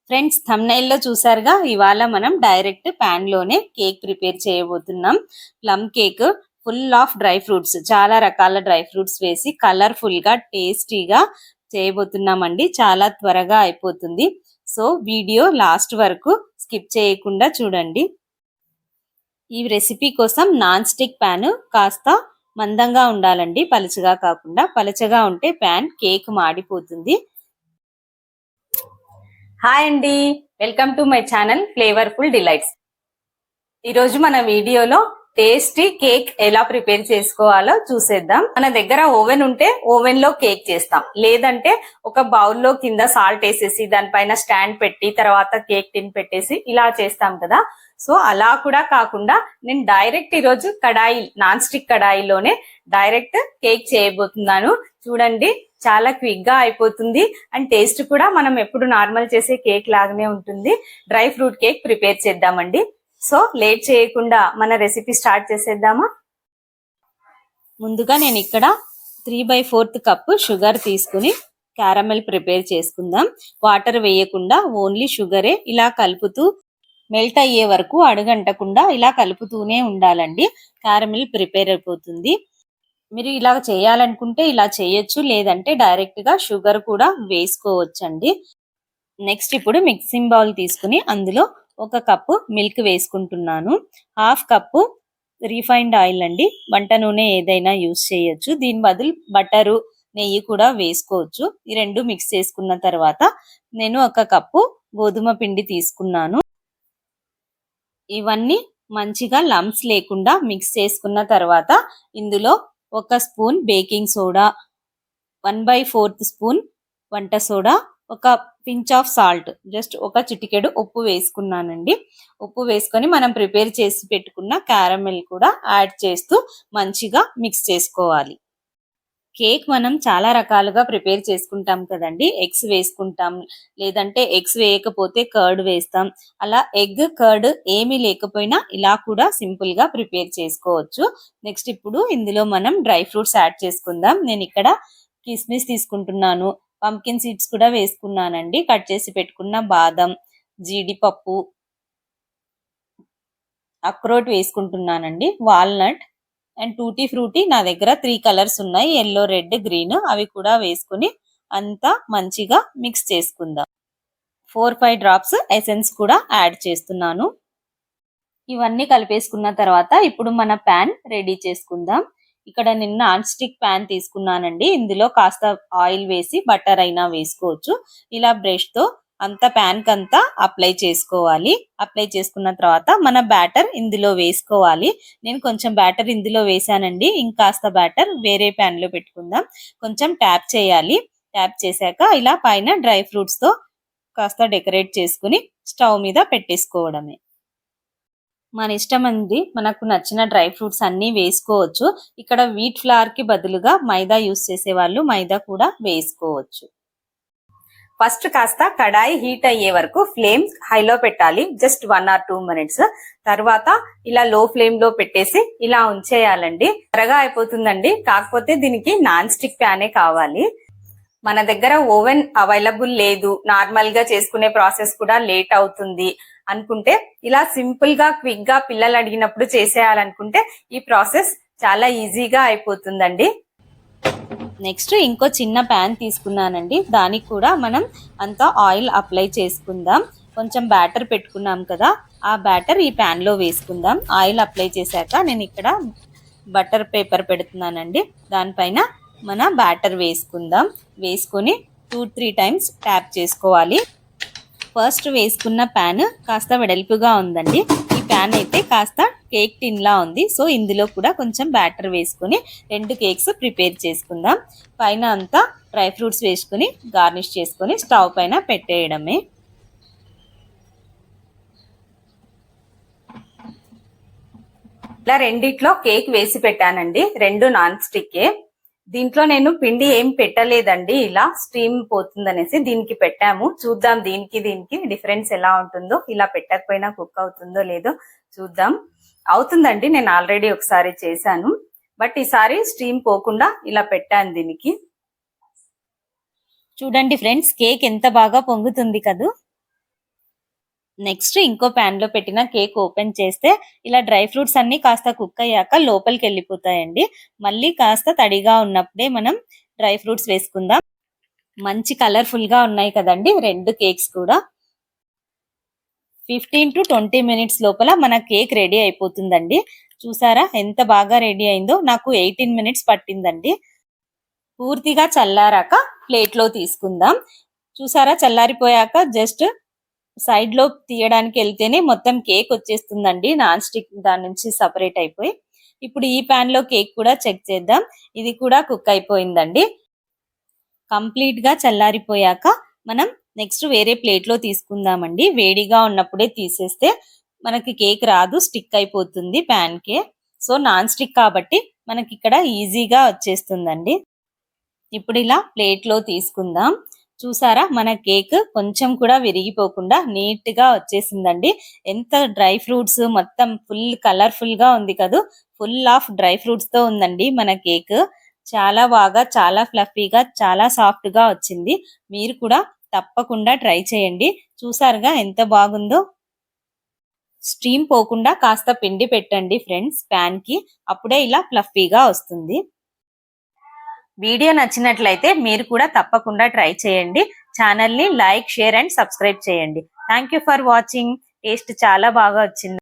Friends thumbnail లో చూసారుగా, ఇవాళ మనం డైరెక్ట్ పాన్ లోనే కేక్ ప్రిపేర్ చేయబోతున్నాం. Plum cake full of dry fruits, చాలా రకాల డ్రై ఫ్రూట్స్ వేసి కలర్ఫుల్ గా టేస్టీగా చేయబోతున్నామండి. చాలా త్వరగా అయిపోతుంది. సో వీడియో లాస్ట్ వరకు స్కిప్ చేయకుండా చూడండి. ఈ రెసిపీ కోసం నాన్ స్టిక్ ప్యాన్ కాస్త మందంగా ఉండాలండి, పలుచగా కాకుండా. పలుచగా ఉంటే ప్యాన్ కేక్ మాడిపోతుంది. హాయ్ అండి, welcome to my channel flavourful delights. ఈరోజు మన వీడియోలో టేస్టీ కేక్ ఎలా ప్రిపేర్ చేసుకోవాలో చూసేద్దాం. మన దగ్గర ఓవెన్ ఉంటే ఓవెన్ లో కేక్ చేస్తాం, లేదంటే ఒక బౌల్లో కింద సాల్ట్ వేసేసి దానిపైన స్టాండ్ పెట్టి తర్వాత కేక్ టిన్ పెట్టేసి ఇలా చేస్తాం కదా. సో అలా కూడా కాకుండా నేను డైరెక్ట్ ఈరోజు నాన్ స్టిక్ కడాయిలోనే డైరెక్ట్ కేక్ చేయబోతున్నాను. చూడండి, చాలా క్విక్ గా అయిపోతుంది అండ్ టేస్ట్ కూడా మనం ఎప్పుడు నార్మల్ చేసే కేక్ లాగానే ఉంటుంది. డ్రై ఫ్రూట్ కేక్ ప్రిపేర్ చేద్దామండి. సో లేట్ చేయకుండా మన రెసిపీ స్టార్ట్ చేసేద్దామా. ముందుగా నేను ఇక్కడ 3/4 కప్పు షుగర్ తీసుకుని క్యారమెల్ ప్రిపేర్ చేసుకుందాం. వాటర్ వేయకుండా ఓన్లీ షుగరే ఇలా కలుపుతూ మెల్ట్ అయ్యే వరకు అడుగంటకుండా ఇలా కలుపుతూనే ఉండాలండి. క్యారమెల్ ప్రిపేర్ అయిపోతుంది. మీరు ఇలా చేయాలనుకుంటే ఇలా చేయొచ్చు, లేదంటే డైరెక్ట్ గా షుగర్ కూడా వేసుకోవచ్చండి. నెక్స్ట్ ఇప్పుడు మిక్సింగ్ బౌల్ తీసుకుని అందులో 1 కప్పు మిల్క్ వేసుకుంటున్నాను. 1/2 కప్పు రీఫైండ్ ఆయిల్ అండి, వంట నూనె ఏదైనా యూజ్ చేయొచ్చు. దీని బదులు బటరు, నెయ్యి కూడా వేసుకోవచ్చు. ఈ రెండు మిక్స్ చేసుకున్న తర్వాత నేను 1 కప్పు గోధుమ పిండి తీసుకున్నాను. ఇవన్నీ మంచిగా లంప్స్ లేకుండా మిక్స్ చేసుకున్న తర్వాత ఇందులో 1 స్పూన్ బేకింగ్ సోడా, 1/4 స్పూన్ వంట soda, 1 pinch of salt, just 1 చిటికెడు ఉప్పు వేసుకున్నానండి. ఉప్పు వేసుకొని మనం ప్రిపేర్ చేసి పెట్టుకున్న క్యారమెల్ కూడా యాడ్ చేస్తూ మంచిగా మిక్స్ చేసుకోవాలి. కేక్ మనం చాలా రకాలుగా ప్రిపేర్ చేసుకుంటాం కదండి. ఎగ్స్ వేసుకుంటాం, లేదంటే ఎగ్స్ వేయకపోతే కర్డ్ వేస్తాం. అలా ఎగ్ కర్డ్ ఏమీ లేకపోయినా ఇలా కూడా సింపుల్ గా ప్రిపేర్ చేసుకోవచ్చు. నెక్స్ట్ ఇప్పుడు ఇందులో మనం డ్రై ఫ్రూట్స్ యాడ్ చేసుకుందాం. నేను ఇక్కడ కిస్మిస్ తీసుకుంటున్నాను, పంకిన్ సీడ్స్ కూడా వేసుకున్నానండి, కట్ చేసి పెట్టుకున్న బాదం, జీడిపప్పు, అక్రోట్ వేసుకుంటున్నానండి, వాల్నట్ అండ్ టూటీ ఫ్రూటీ. నా దగ్గర 3 కలర్స్ ఉన్నాయి, ఎల్లో, రెడ్, గ్రీన్. అవి కూడా వేసుకుని అంతా మంచిగా మిక్స్ చేసుకుందాం. 4-5 డ్రాప్స్ ఎసెన్స్ కూడా యాడ్ చేస్తున్నాను. ఇవన్నీ కలిపేసుకున్న తర్వాత ఇప్పుడు మన ప్యాన్ రెడీ చేసుకుందాం. ఇక్కడ నేను నాన్ స్టిక్ ప్యాన్ తీసుకున్నానండి. ఇందులో కాస్త ఆయిల్ వేసి బటర్ అయినా వేసుకోవచ్చు. ఇలా బ్రష్ తో అంతా ప్యాన్ కంతా అప్లై చేసుకోవాలి. అప్లై చేసుకున్న తర్వాత మన బ్యాటర్ ఇందులో వేసుకోవాలి. నేను కొంచెం బ్యాటర్ ఇందులో వేసానండి, ఇంకాస్త బ్యాటర్ వేరే ప్యాన్ లో పెట్టుకుందాం. కొంచెం ట్యాప్ చేయాలి. ట్యాప్ చేశాక ఇలా పైన డ్రై ఫ్రూట్స్ తో కాస్త డెకరేట్ చేసుకుని స్టవ్ మీద పెట్టేసుకోవడమే. మన ఇష్టం అండి, మనకు నచ్చిన డ్రై ఫ్రూట్స్ అన్ని వేసుకోవచ్చు. ఇక్కడ వీట్ ఫ్లవర్ కి బదులుగా మైదా యూస్ చేసే వాళ్ళు మైదా కూడా వేసుకోవచ్చు. ఫస్ట్ కాస్త కడాయి హీట్ అయ్యే వరకు ఫ్లేమ్ హైలో పెట్టాలి, జస్ట్ 1 or 2 minutes. తర్వాత ఇలా లో ఫ్లేమ్ లో పెట్టేసి ఇలా ఉంచేయాలండి. త్వరగా అయిపోతుందండి. కాకపోతే దీనికి నాన్ స్టిక్ ప్యానే కావాలి. మన దగ్గర ఓవెన్ అవైలబుల్ లేదు, నార్మల్ గా చేసుకునే ప్రాసెస్ కూడా లేట్ అవుతుంది అనుకుంటే ఇలా సింపుల్ గా క్విక్ గా పిల్లలు అడిగినప్పుడు చేసేయాలనుకుంటే ఈ ప్రాసెస్ చాలా ఈజీగా అయిపోతుందండి. నెక్స్ట్ ఇంకో చిన్న ప్యాన్ తీసుకున్నానండి, దానికి కూడా మనం అంతా ఆయిల్ అప్లై చేసుకుందాం. కొంచెం బ్యాటర్ పెట్టుకున్నాం కదా, ఆ బ్యాటర్ ఈ ప్యాన్ లో వేసుకుందాం. ఆయిల్ అప్లై చేశాక నేను ఇక్కడ బటర్ పేపర్ పెడుతున్నానండి, దానిపైన మన బ్యాటర్ వేసుకుందాం. వేసుకొని 2-3 టైమ్స్ ట్యాప్ చేసుకోవాలి. ఫస్ట్ వేసుకున్న ప్యాన్ కాస్త వెడల్పుగా ఉందండి. ఈ ప్యాన్ అయితే కాస్త కేక్ టిన్ లా ఉంది. సో ఇందులో కూడా కొంచెం బ్యాటర్ వేసుకుని 2 కేక్స్ ప్రిపేర్ చేసుకుందాం. పైన అంతా డ్రై ఫ్రూట్స్ వేసుకుని గార్నిష్ చేసుకుని స్టవ్ పైన పెట్టేయడమే. ఇలా రెండిట్లో కేక్ వేసి పెట్టానండి, 2 నాన్ స్టిక్. దీంట్లో నేను పిండి ఏం పెట్టలేదండి, ఇలా స్టీమ్ పోతుందనేసి దీనికి పెట్టాము. చూద్దాం దీనికి డిఫరెన్స్ ఎలా ఉంటుందో. ఇలా పెట్టకపోయినా కుక్ అవుతుందో లేదో చూద్దాం. అవుతుందండి, నేను ఆల్రెడీ ఒకసారి చేశాను, బట్ ఈసారి స్టీమ్ పోకుండా ఇలా పెట్టాను దీనికి. చూడండి ఫ్రెండ్స్, కేక్ ఎంత బాగా పొంగుతుంది కదా. నెక్స్ట్ ఇంకో ప్యాన్ లో పెట్టిన కేక్ ఓపెన్ చేస్తే ఇలా డ్రై ఫ్రూట్స్ అన్ని కాస్త కుక్ అయ్యాక లోపలికి వెళ్ళిపోతాయండి. మళ్ళీ కాస్త తడిగా ఉన్నప్పుడే మనం డ్రై ఫ్రూట్స్ వేసుకుందాం. మంచి కలర్ఫుల్ గా ఉన్నాయి కదండి 2 కేక్స్ కూడా. 15 to 20 మినిట్స్ లోపల మన కేక్ రెడీ అయిపోతుందండి. చూసారా ఎంత బాగా రెడీ అయిందో. నాకు 18 మినిట్స్ పట్టిందండి. పూర్తిగా చల్లారాక ప్లేట్ లో తీసుకుందాం. చూసారా చల్లారిపోయాక జస్ట్ సైడ్ లో తీయడానికి వెళ్తేనే మొత్తం కేక్ వచ్చేస్తుందండి, నాన్ స్టిక్ దాని నుంచి సపరేట్ అయిపోయి. ఇప్పుడు ఈ పాన్ లో కేక్ కూడా చెక్ చేద్దాం. ఇది కూడా కుక్ అయిపోయిందండి. కంప్లీట్ గా చల్లారిపోయాక మనం నెక్స్ట్ వేరే ప్లేట్ లో తీసుకుందామండి. వేడిగా ఉన్నప్పుడే తీసేస్తే మనకి కేక్ రాదు, స్టిక్ అయిపోతుంది పాన్ కే. సో నాన్ స్టిక్ కాబట్టి మనకి ఇక్కడ ఈజీగా వచ్చేస్తుందండి. ఇప్పుడు ఇలా ప్లేట్ లో తీసుకుందాం. చూసారా మన కేక్ కొంచెం కూడా విరిగిపోకుండా నీట్ గా వచ్చేసిందండి. ఎంత డ్రై ఫ్రూట్స్ మొత్తం ఫుల్ కలర్ఫుల్ గా ఉంది కదా. ఫుల్ ఆఫ్ డ్రై ఫ్రూట్స్ తో ఉందండి మన కేక్. చాలా బాగా, చాలా ఫ్లఫీగా, చాలా సాఫ్ట్ గా వచ్చింది. మీరు కూడా తప్పకుండా ట్రై చేయండి. చూసారుగా ఎంత బాగుందో. స్టీమ్ పోకుండా కాస్త పిండి పెట్టండి ఫ్రెండ్స్ ప్యాన్ కి, అప్పుడే ఇలా ఫ్లఫీగా వస్తుంది. వీడియో నచ్చినట్లయితే మీరు కూడా తప్పకుండా ట్రై చేయండి. ఛానల్ ని లైక్, షేర్ అండ్ సబ్స్క్రైబ్ చేయండి. Thank you for watching. Taste చాలా బాగా వచ్చింది.